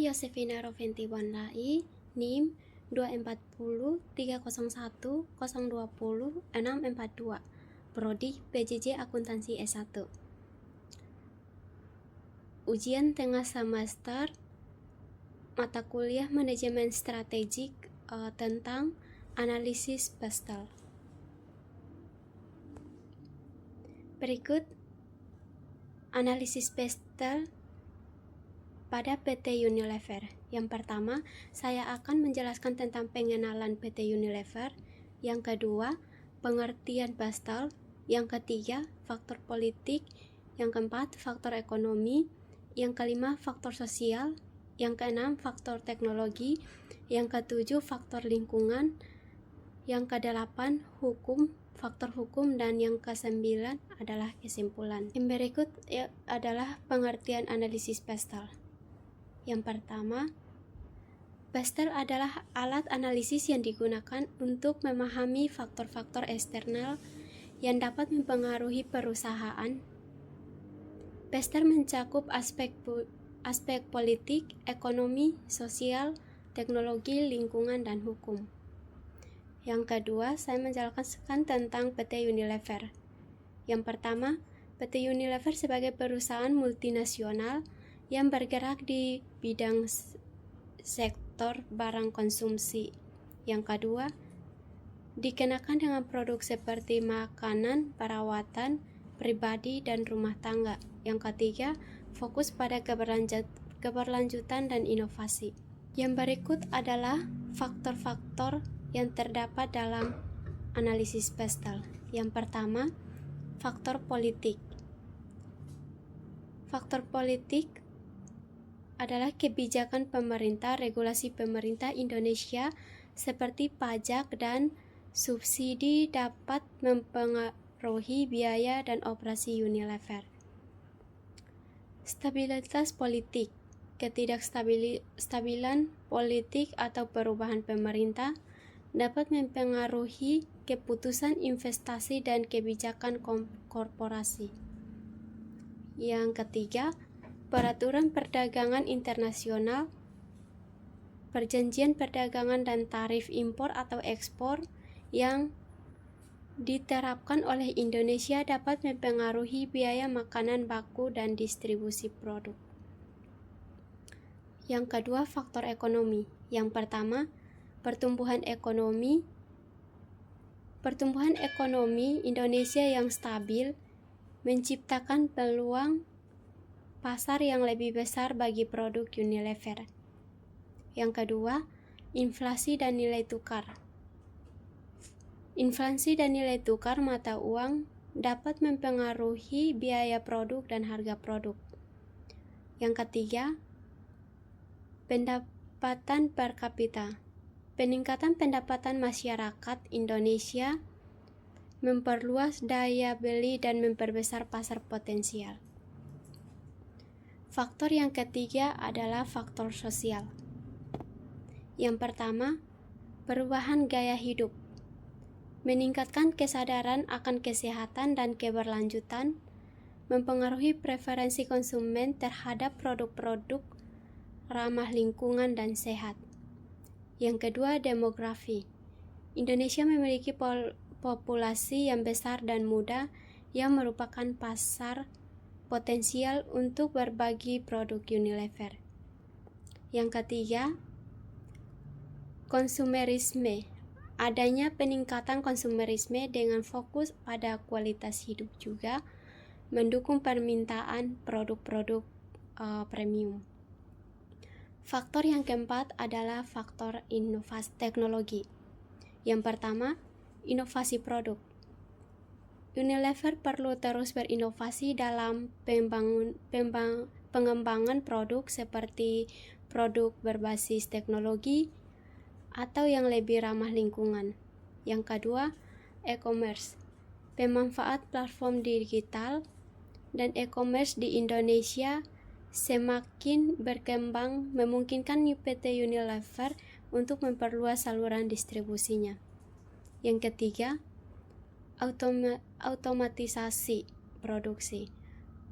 Yosefina Roventiwan Lai, NIM 240-301-020-642, Prodi PJJ Akuntansi S1. Ujian tengah semester mata kuliah manajemen strategik tentang analisis pastel. Berikut analisis pastel pada PT Unilever. Yang pertama, saya akan menjelaskan tentang pengenalan PT Unilever. Yang kedua, pengertian pastel. Yang ketiga, faktor politik. Yang keempat, faktor ekonomi. Yang kelima, faktor sosial. Yang keenam, faktor teknologi. Yang ketujuh, faktor lingkungan. Yang kedelapan, faktor hukum, dan yang kesembilan adalah kesimpulan. Yang berikut adalah pengertian analisis pastel. Yang pertama, pastel adalah alat analisis yang digunakan untuk memahami faktor-faktor eksternal yang dapat mempengaruhi perusahaan. Pastel mencakup aspek politik, ekonomi, sosial, teknologi, lingkungan, dan hukum. Yang kedua, saya menjelaskan tentang PT Unilever. Yang pertama, PT Unilever sebagai perusahaan multinasional yang bergerak di bidang sektor barang konsumsi. Yang kedua, dikenakan dengan produk seperti makanan, perawatan, pribadi, dan rumah tangga. Yang ketiga, fokus pada keberlanjutan dan inovasi. Yang berikut adalah faktor-faktor yang terdapat dalam analisis pastel. Yang pertama, faktor politik. Faktor politik adalah kebijakan pemerintah, regulasi pemerintah Indonesia seperti pajak dan subsidi dapat mempengaruhi biaya dan operasi Unilever. Stabilitas politik. Ketidakstabilan politik atau perubahan pemerintah dapat mempengaruhi keputusan investasi dan kebijakan korporasi. Yang ketiga, peraturan perdagangan internasional, perjanjian perdagangan dan tarif impor atau ekspor yang diterapkan oleh Indonesia dapat mempengaruhi biaya makanan baku dan distribusi produk. Yang kedua, faktor ekonomi. Yang pertama, pertumbuhan ekonomi Indonesia yang stabil menciptakan peluang pasar yang lebih besar bagi produk Unilever. Yang kedua, inflasi dan nilai tukar. Inflasi dan nilai tukar mata uang dapat mempengaruhi biaya produk dan harga produk. Yang ketiga, pendapatan per kapita. Peningkatan pendapatan masyarakat Indonesia memperluas daya beli dan memperbesar pasar potensial. Faktor yang ketiga adalah faktor sosial. Yang pertama, perubahan gaya hidup. Meningkatkan kesadaran akan kesehatan dan keberlanjutan, mempengaruhi preferensi konsumen terhadap produk-produk ramah lingkungan dan sehat. Yang kedua, demografi. Indonesia memiliki populasi yang besar dan muda yang merupakan pasar potensial untuk berbagi produk Unilever. Yang ketiga, konsumerisme. Adanya peningkatan konsumerisme dengan fokus pada kualitas hidup juga mendukung permintaan produk-produk premium. Faktor yang keempat adalah faktor inovasi teknologi. Yang pertama, inovasi produk. Unilever perlu terus berinovasi dalam pengembangan produk seperti produk berbasis teknologi atau yang lebih ramah lingkungan. Yang kedua, e-commerce. Pemanfaat platform digital dan e-commerce di Indonesia semakin berkembang memungkinkan PT Unilever untuk memperluas saluran distribusinya. Yang ketiga, otomatisasi produksi.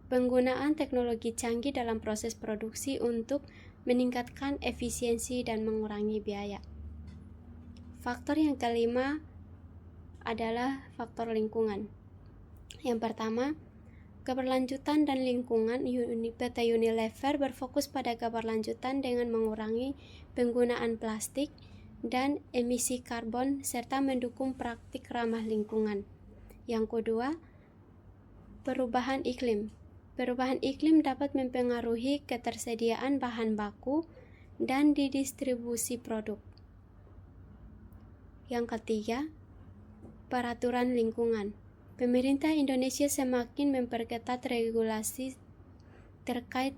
penggunaan teknologi canggih dalam proses produksi untuk meningkatkan efisiensi dan mengurangi biaya. Faktor yang kelima adalah faktor lingkungan. Yang pertama, keberlanjutan dan lingkungan. PT Unilever berfokus pada keberlanjutan dengan mengurangi penggunaan plastik dan emisi karbon serta mendukung praktik ramah lingkungan. Yang kedua, perubahan iklim. Perubahan iklim dapat mempengaruhi ketersediaan bahan baku dan distribusi produk. Yang ketiga, peraturan lingkungan. Pemerintah Indonesia semakin memperketat regulasi terkait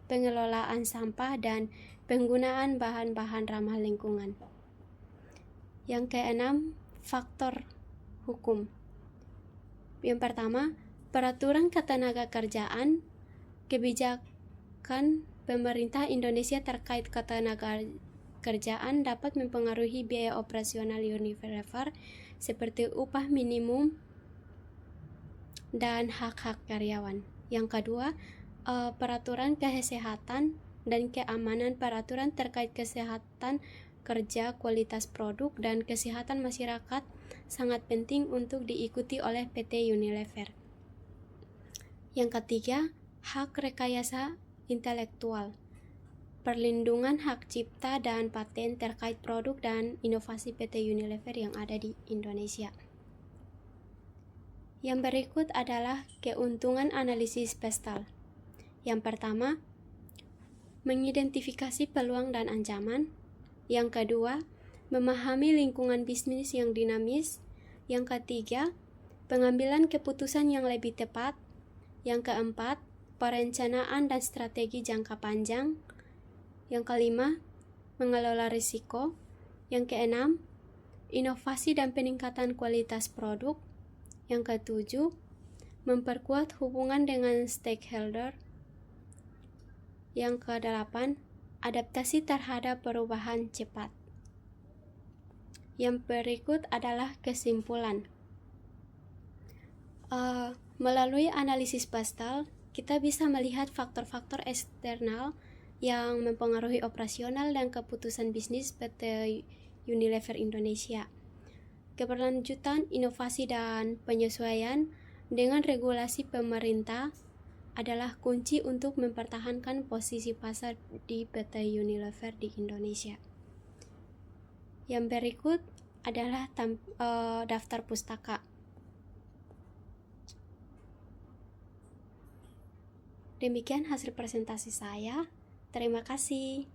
pengelolaan sampah dan penggunaan bahan-bahan ramah lingkungan. Yang keenam, faktor hukum. Yang pertama, peraturan ketenagakerjaan. Kebijakan pemerintah Indonesia terkait ketenagakerjaan dapat mempengaruhi biaya operasional Unilever seperti upah minimum dan hak-hak karyawan. Yang kedua, peraturan kesehatan dan keamanan. Peraturan terkait kesehatan kerja, kualitas produk, dan kesehatan masyarakat sangat penting untuk diikuti oleh PT Unilever. Yang ketiga, hak rekayasa intelektual. Perlindungan hak cipta dan paten terkait produk dan inovasi PT Unilever yang ada di Indonesia. Yang berikut adalah keuntungan analisis PESTAL. Yang pertama, mengidentifikasi peluang dan ancaman. Yang kedua, memahami lingkungan bisnis yang dinamis. Yang ketiga, pengambilan keputusan yang lebih tepat. Yang keempat, perencanaan dan strategi jangka panjang. Yang kelima, mengelola risiko. Yang keenam, inovasi dan peningkatan kualitas produk. Yang ketujuh, memperkuat hubungan dengan stakeholder. Yang kedelapan, adaptasi terhadap perubahan cepat. Yang berikut adalah kesimpulan. Melalui analisis PESTAL, kita bisa melihat faktor-faktor eksternal yang mempengaruhi operasional dan keputusan bisnis PT Unilever Indonesia. Keberlanjutan, inovasi, dan penyesuaian dengan regulasi pemerintah adalah kunci untuk mempertahankan posisi pasar di PT Unilever di Indonesia. Yang berikut adalah daftar pustaka. Demikian hasil presentasi saya. Terima kasih.